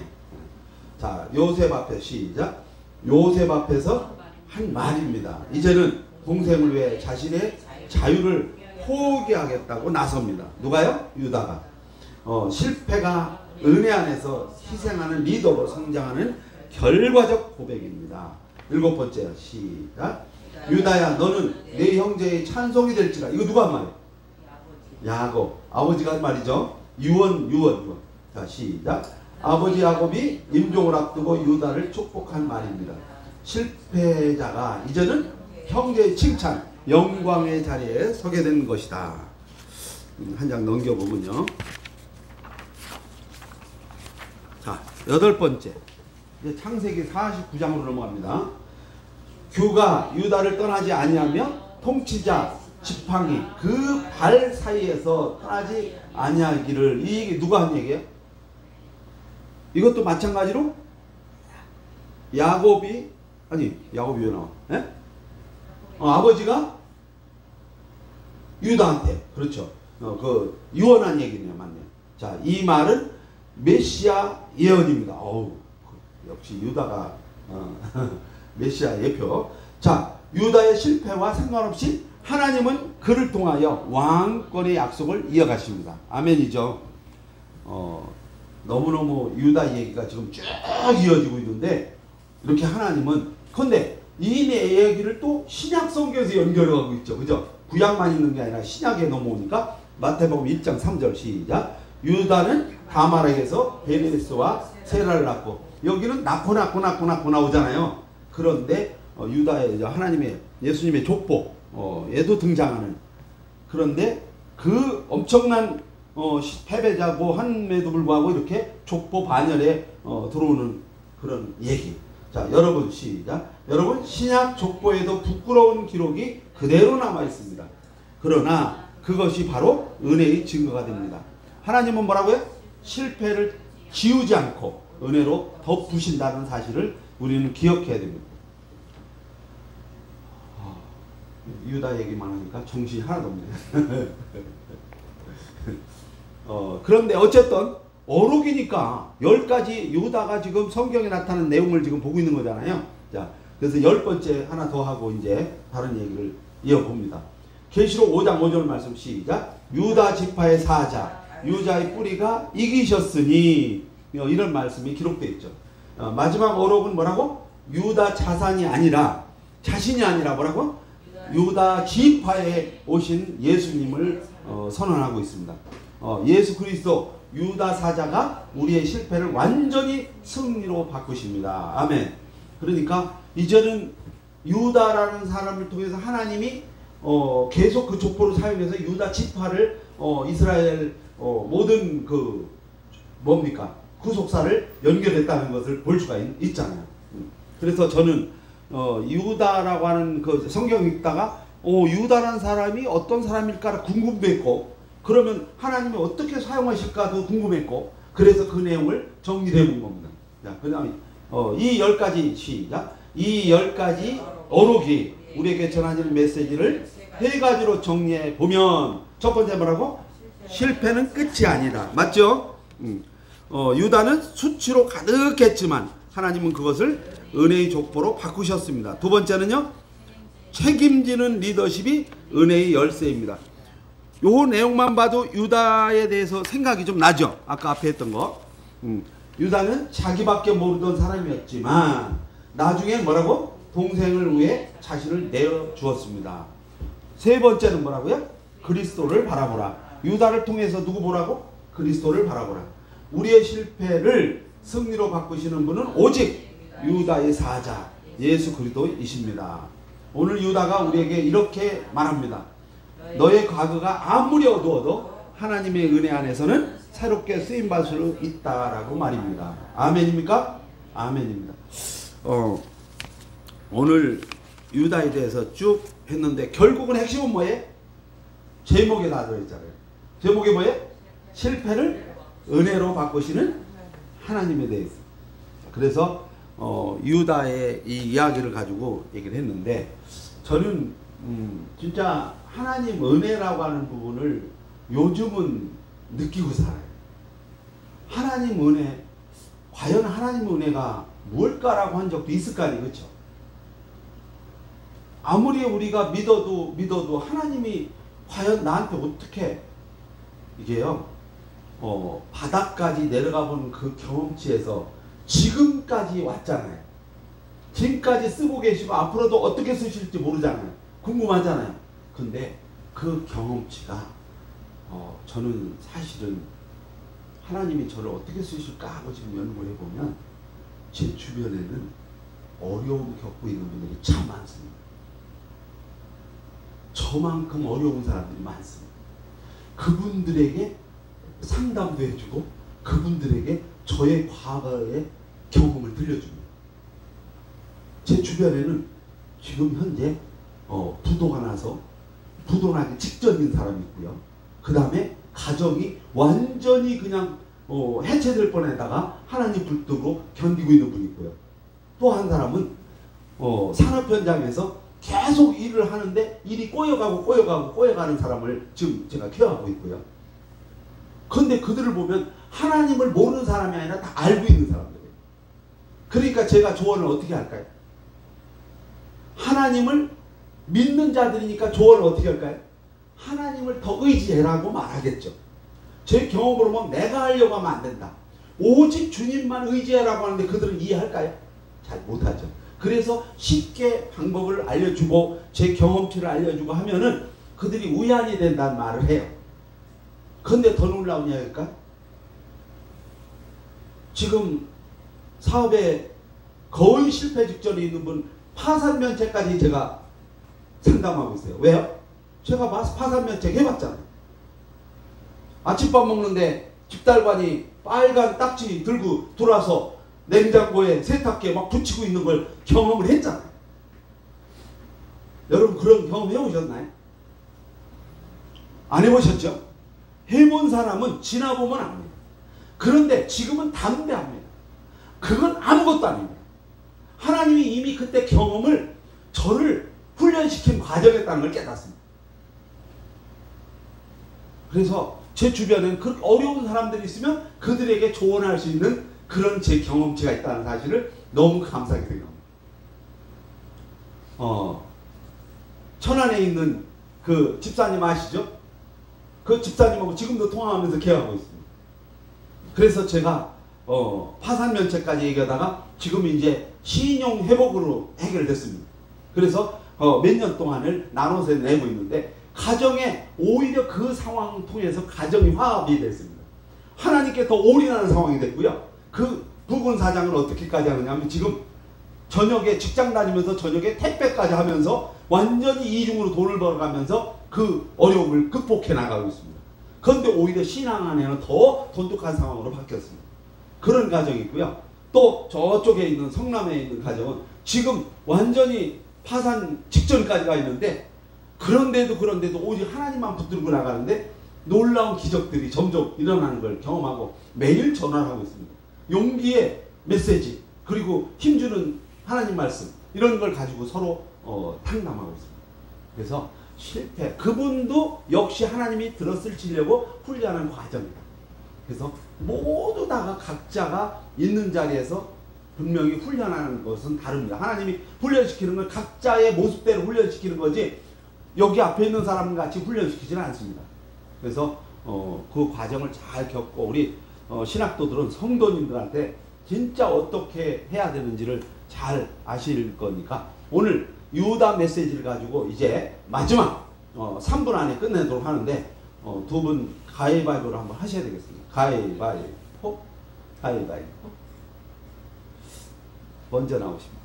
자, 요셉 앞에 시작. 요셉 앞에서 한 말입니다. 이제는 동생을 위해 자신의 자유를 포기하겠다고 나섭니다. 누가요? 유다가. 실패가 은혜 안에서 희생하는 리더로 성장하는 결과적 고백입니다. 7번째 시작. 유다야 너는 내 형제의 찬송이 될지라. 이거 누가 한 말이에요? 야곱. 아버지가 한 말이죠. 유언. 자, 시작. 아버지 야곱이 임종을 앞두고 유다를 축복한 말입니다. 실패자가 이제는 형제의 칭찬, 영광의 자리에 서게 된 것이다. 한 장 넘겨보면요. 자, 8번째. 이제 창세기 49장으로 넘어갑니다. 규가 유다를 떠나지 아니하며 통치자 지팡이 그 발 사이에서 떠나지 아니하기를. 이 얘기 누가 한 얘기예요? 이것도 마찬가지로 야곱이 왜 나와? 예? 아버지가 유다한테 그렇죠. 그 유언한 얘기네요, 맞네요. 자, 이 말은 메시아 예언입니다. 역시 유다가 메시아 예표. 자, 유다의 실패와 상관없이 하나님은 그를 통하여 왕권의 약속을 이어가십니다. 아멘이죠. 너무너무 유다 얘기가 지금 쭉 이어지고 있는데 이렇게 하나님은 근데 이 얘기를 또 신약 성경에서 연결하고 있죠. 그죠? 구약만 있는 게 아니라 신약에 넘어오니까 마태복음 1장 3절 시작. 유다는 다말에게서 베레스와 세라를 낳고 여기는 낳고 나오잖아요. 그런데 유다의 하나님의 예수님의 족보 얘도 등장하는. 그런데 그 엄청난 패배자고 함에도 불구하고 이렇게 족보 반열에 들어오는 그런 얘기. 자, 여러분 시작. 여러분 신약 족보에도 부끄러운 기록이 그대로 남아 있습니다. 그러나 그것이 바로 은혜의 증거가 됩니다. 하나님은 뭐라고요? 실패를 지우지 않고 은혜로 덮으신다는 사실을 우리는 기억해야 됩니다. 유다 얘기만 하니까 정신이 하나도 없네. 그런데 어쨌든 어록이니까 10가지 유다가 지금 성경에 나타난 내용을 지금 보고 있는 거잖아요. 자, 그래서 10번째 하나 더 하고 이제 다른 얘기를 이어봅니다. 계시록 5장 5절 말씀 시작. 유다 지파의 사자 유다의 뿌리가 이기셨으니 이런 말씀이 기록되어 있죠. 마지막 어록은 뭐라고? 유다 자산이 아니라 자신이 아니라 뭐라고? 유다 지파에 오신 예수님을 선언하고 있습니다. 예수 그리스도 유다 사자가 우리의 실패를 완전히 승리로 바꾸십니다. 아멘. 그러니까 이제는 유다라는 사람을 통해서 하나님이 계속 그 족보를 사용해서 유다 지파를 이스라엘 모든 그 뭡니까 구속사를 연결했다는 것을 볼 수가 있잖아요. 그래서 저는 유다라고 하는 그 성경 읽다가 유다라는 사람이 어떤 사람일까 궁금도 했고 그러면 하나님이 어떻게 사용하실까도 궁금했고 그래서 그 내용을 정리해 본 겁니다. 자, 그 다음에 이 10가지 시작. 이 10가지 어록이 우리에게 전하는 메시지를 3가지로 정리해 보면 첫 번째 뭐라고? 실패는 끝이 아니다. 맞죠? 유다는 수치로 가득했지만 하나님은 그것을 은혜의 족보로 바꾸셨습니다. 두 번째는요. 책임지는 리더십이 은혜의 열쇠입니다. 요 내용만 봐도 유다에 대해서 생각이 좀 나죠. 아까 앞에 했던 거. 유다는 자기밖에 모르던 사람이었지만 나중에 뭐라고? 동생을 위해 자신을 내어주었습니다. 세 번째는 뭐라고요? 그리스도를 바라보라. 유다를 통해서 누구 보라고? 그리스도를 바라보라. 우리의 실패를 승리로 바꾸시는 분은 오직 유다의 사자 예수 그리스도이십니다. 오늘 유다가 우리에게 이렇게 말합니다. 너의 과거가 아무리 어두워도 하나님의 은혜 안에서는 새롭게 쓰임받을 수 있다라고 말입니다. 아멘입니까? 아멘입니다. 오늘 유다에 대해서 쭉 했는데 결국은 핵심은 뭐예요? 제목에 다 들어있잖아요. 제목이 뭐예요? 실패를 은혜로 바꾸시는 하나님에 대해서. 그래서 유다의 이 이야기를 가지고 얘기를 했는데, 저는 진짜 하나님 은혜라고 하는 부분을 요즘은 느끼고 살아요. 하나님 은혜, 과연 하나님 은혜가 무엇일까라고 한 적도 있을 거 아니에요, 그렇죠? 아무리 우리가 믿어도 하나님이 과연 나한테 어떻게, 이게요, 바닥까지 내려가 보는 그 경험치에서 지금까지 왔잖아요. 지금까지 쓰고 계시고 앞으로도 어떻게 쓰실지 모르잖아요. 궁금하잖아요. 근데 그 경험치가 저는 사실은 하나님이 저를 어떻게 쓰실까 하고 지금 연구를 해보면 제 주변에는 어려움 겪고 있는 분들이 참 많습니다. 저만큼 어려운 사람들이 많습니다. 그분들에게 상담도 해주고 그분들에게 저의 과거의 경험을 들려줍니다. 제 주변에는 지금 현재 부도가 나서 부도 나기 직전인 사람이 있고요. 그 다음에 가정이 완전히 그냥 해체될 뻔에다가 하나님 불떡으로 견디고 있는 분이 있고요. 또 한 사람은 산업 현장에서 계속 일을 하는데 일이 꼬여가는 사람을 지금 제가 케어하고 있고요. 그런데 그들을 보면 하나님을 모르는 사람이 아니라 다 알고 있는 사람들이에요. 그러니까 제가 조언을 어떻게 할까요? 하나님을 믿는 자들이니까 조언을 어떻게 할까요? 하나님을 더 의지해라고 말하겠죠. 제 경험으로 보면 내가 하려고 하면 안 된다. 오직 주님만 의지해라고 하는데 그들은 이해할까요? 잘 못하죠. 그래서 쉽게 방법을 알려주고 제 경험치를 알려주고 하면은 그들이 우연이 된다는 말을 해요. 그런데 더 놀라운 이야기일까? 지금 사업에 거의 실패 직전에 있는 분 파산 면책까지 제가 상담하고 있어요. 왜요? 제가 파산 면책 해봤잖아요. 아침밥 먹는데 집달관이 빨간 딱지 들고 들어와서 냉장고에 세탁기에 막 붙이고 있는 걸 경험을 했잖아요. 여러분 그런 경험 해보셨나요? 안 해보셨죠? 해본 사람은 지나보면 압니다. 그런데 지금은 담대합니다. 그건 아무것도 아닙니다. 하나님이 이미 그때 경험을 저를 훈련시킨 과정이었다는 걸 깨닫습니다. 그래서 제 주변에는 그렇게 어려운 사람들이 있으면 그들에게 조언할 수 있는 그런 제 경험치가 있다는 사실을 너무 감사하게 생각합니다. 천안에 있는 그 집사님 아시죠? 그 집사님하고 지금도 통화하면서 계약하고 있습니다. 그래서 제가 파산 면책까지 얘기하다가 지금 이제 신용 회복으로 해결됐습니다. 그래서 몇 년 동안을 나눠서 내고 있는데 가정에 오히려 그 상황 통해서 가정이 화합이 됐습니다. 하나님께 더 올인하는 상황이 됐고요. 그 부군 사장은 어떻게까지 하느냐 하면 지금 저녁에 직장 다니면서 저녁에 택배까지 하면서 완전히 이중으로 돈을 벌어가면서 그 어려움을 극복해 나가고 있습니다. 그런데 오히려 신앙 안에는 더 돈독한 상황으로 바뀌었습니다. 그런 가정이 있고요. 또 저쪽에 있는 성남에 있는 가정은 지금 완전히 파산 직전까지 가 있는데 그런데도 오직 하나님만 붙들고 나가는데 놀라운 기적들이 점점 일어나는 걸 경험하고 매일 전화를 하고 있습니다. 용기의 메시지 그리고 힘주는 하나님 말씀 이런 걸 가지고 서로 탕담하고 있습니다. 그래서 실패 그분도 역시 하나님이 들었을지려고 훈련하는 과정이다. 그래서 모두 다가 각자가 있는 자리에서 분명히 훈련하는 것은 다릅니다. 하나님이 훈련시키는 건 각자의 모습대로 훈련시키는 거지 여기 앞에 있는 사람 같이 훈련시키지는 않습니다. 그래서 그 과정을 잘 겪고 우리 신학도들은 성도님들한테 진짜 어떻게 해야 되는지를 잘 아실 거니까 오늘 유다 메시지를 가지고 이제 마지막 3분 안에 끝내도록 하는데 두 분 가위바위보를 한번 하셔야 되겠습니다. 가위바위보 먼저 나오십니다.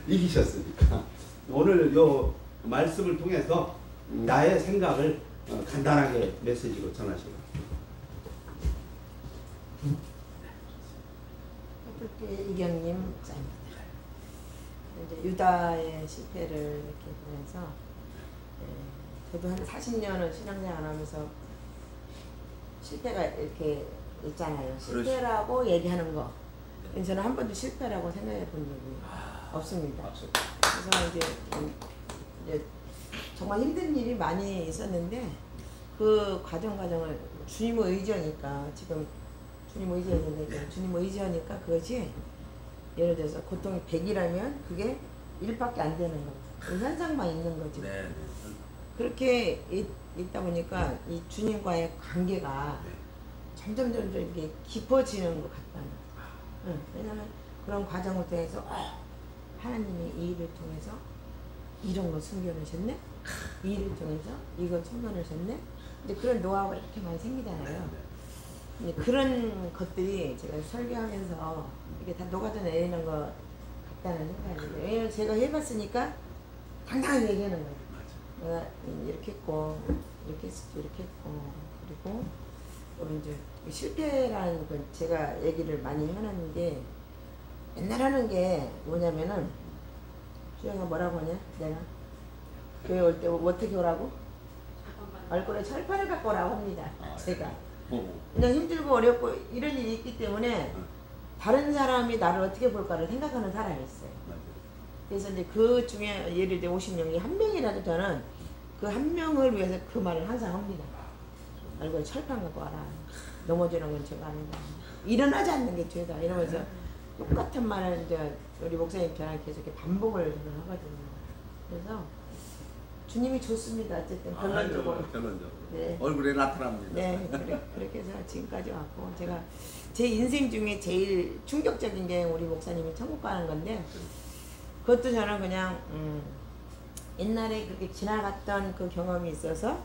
이기셨으니까 오늘 요 말씀을 통해서 나의 생각을 간단하게 메시지로 전하시고 이경님 목사입니다. 이제 유다의 실패를 이렇게 보면서 저도 한 40년을 신앙생활 하면서 실패가 이렇게 있잖아요. 그렇죠. 실패라고 얘기하는 거. 저는 한 번도 실패라고 생각해 본 적이 없습니다. 그래서 이제 정말 힘든 일이 많이 있었는데 그 과정을 주님의 의지니까 지금 주님 의지였는데 주님 의지하니까 그것이 예를 들어서 고통이 100이라면 그게 1밖에 안 되는 거. 현상만 있는 거지. 네. 그렇게 있다 보니까 이 주님과의 관계가 점점 이렇게 깊어지는 것 같다. 왜냐면 그런 과정을 통해서 하나님이 이 일을 통해서 이런 거 숨겨놓으셨네. 이 일을 통해서 이거 숨겨놓으셨네. 근데 그런 노하우가 이렇게 많이 생기잖아요. 근데 그런 것들이 제가 설교하면서 이게 다 녹아져 내리는 것 같다는 생각이. 왜냐면 제가 해봤으니까 당당하게 얘기하는 거예요. 내가 이렇게 했고 이렇게 했을 이렇게 했고 그리고 또 이제 실패라는 건 제가 얘기를 많이 해놨는데 맨날 하는 게 뭐냐면은 수영아 뭐라고 하냐 내가 교회 올 때 어떻게 오라고? 얼굴에 철판을 갖고 오라고 합니다. 제가 그냥 힘들고 어렵고 이런 일이 있기 때문에 다른 사람이 나를 어떻게 볼까를 생각하는 사람이 있어요. 그래서 이제 그 중에 예를 들어 50명이 한 명이라도 저는 그 한 명을 위해서 그 말을 항상 합니다. 얼굴에 철판 갖고 와라. 넘어지는 건 죄가 아니다. 일어나지 않는 게 죄다. 이러면서 똑같은 말을 이제 우리 목사님 저랑 계속 이렇게 반복을 하거든요. 그래서 주님이 좋습니다. 어쨌든 결론적으로. 네. 얼굴에 나타납니다. 네, 그렇게 해서 지금까지 왔고 제가 제 인생 중에 제일 충격적인 게 우리 목사님이 천국 가는 건데 그것도 저는 그냥 옛날에 그렇게 지나갔던 그 경험이 있어서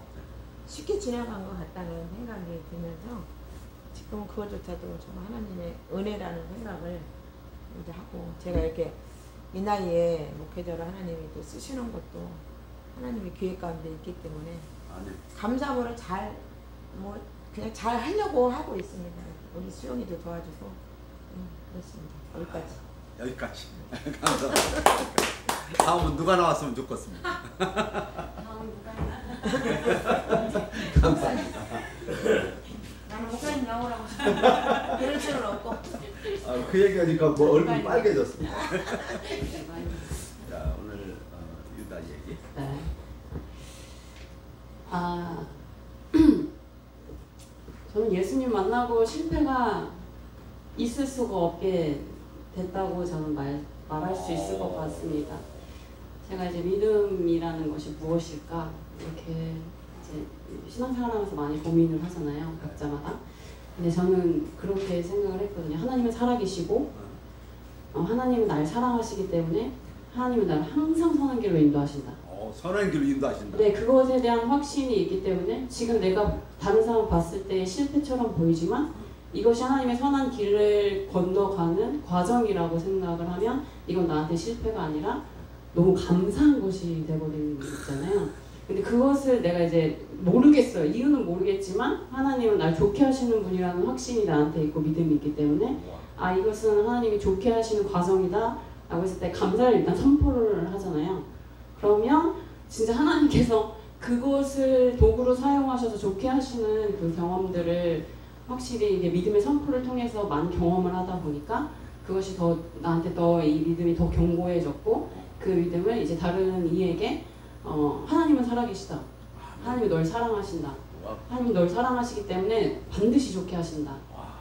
쉽게 지나간 것 같다는 생각이 들면서 지금은 그것조차도 정말 하나님의 은혜라는 생각을 이제 하고 제가 이렇게 이 나이에 목회자로 하나님이 또 쓰시는 것도 하나님의 계획 가운데 있기 때문에 감사함으로 뭐 그냥 잘 하려고 하고 있습니다. 우리 수영이도 도와주고 그렇습니다. 여기까지. 감사합니다. 다음은 누가 나왔으면 좋겠습니다. 감사합니다. 나는 목사님 나오라고 그럴 필요는 없고. 그 얘기하니까 뭐 얼굴이 빨개졌습니다. 자 오늘 유다 얘기. 네. 저는 예수님 만나고 실패가 있을 수가 없게 됐다고 저는 말할 수 있을 것 같습니다. 제가 이제 믿음이라는 것이 무엇일까 이렇게 이제 신앙생활하면서 많이 고민을 하잖아요, 각자마다. 근데 저는 그렇게 생각을 했거든요. 하나님은 살아계시고 하나님은 날 사랑하시기 때문에 하나님은 나를 항상 선한 길로 인도하신다. 선한 길로 인도하신다. 네, 그것에 대한 확신이 있기 때문에 지금 내가 다른 사람 봤을 때 실패처럼 보이지만 이것이 하나님의 선한 길을 건너가는 과정이라고 생각을 하면 이건 나한테 실패가 아니라 너무 감사한 것이 되버리는 게 있잖아요. 근데 그것을 내가 이제 모르겠어요. 이유는 모르겠지만 하나님은 날 좋게 하시는 분이라는 확신이 나한테 있고 믿음이 있기 때문에 이것은 하나님이 좋게 하시는 과정이다 라고 했을 때 감사를 일단 선포를 하잖아요. 그러면 진짜 하나님께서 그것을 도구로 사용하셔서 좋게 하시는 그 경험들을 확실히 이게 믿음의 선포를 통해서 많은 경험을 하다 보니까 그것이 더 나한테 더 이 믿음이 더 견고해졌고 그 믿음을 이제 다른 이에게 하나님은 살아계시다. 하나님이 널 사랑하신다. 하나님이 널 사랑하시기 때문에 반드시 좋게 하신다.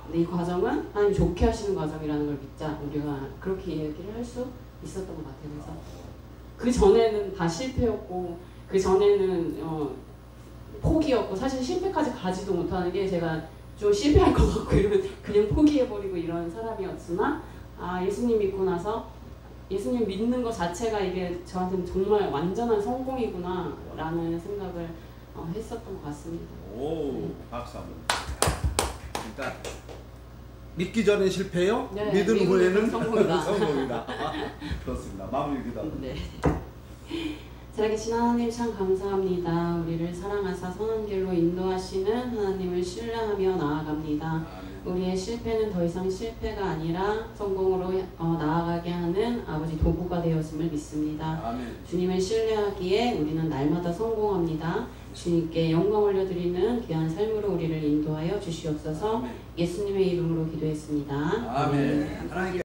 근데 이 과정은 하나님이 좋게 하시는 과정이라는 걸 믿자. 우리가 그렇게 얘기를 할 수 있었던 것 같아요. 그래서 그 전에는 다 실패였고 그 전에는 포기였고 사실 실패까지 가지도 못하는 게 제가 좀 실패할 것 같고 이러면 그냥 포기해버리고 이런 사람이었으나 예수님 믿고 나서 예수님 믿는 것 자체가 이게 저한테는 정말 완전한 성공이구나 라는 생각을 했었던 것 같습니다. 오, 박수 한번. 그러니까 믿기 전에 실패요? 네, 믿은 후에는 성공이다. 성공이다. 그렇습니다. 마무리 기도. 네. 살아계신 하나님 참 감사합니다. 우리를 사랑하사 선한 길로 인도하시는 하나님을 신뢰하며 나아갑니다. 우리의 실패는 더 이상 실패가 아니라 성공으로 나아가게 하는 아버지 도구가 되었음을 믿습니다. 아멘. 주님을 신뢰하기에 우리는 날마다 성공합니다. 주님께 영광 올려드리는 귀한 삶으로 우리를 인도하여 주시옵소서. 아멘. 예수님의 이름으로 기도했습니다. 아멘. 하나님께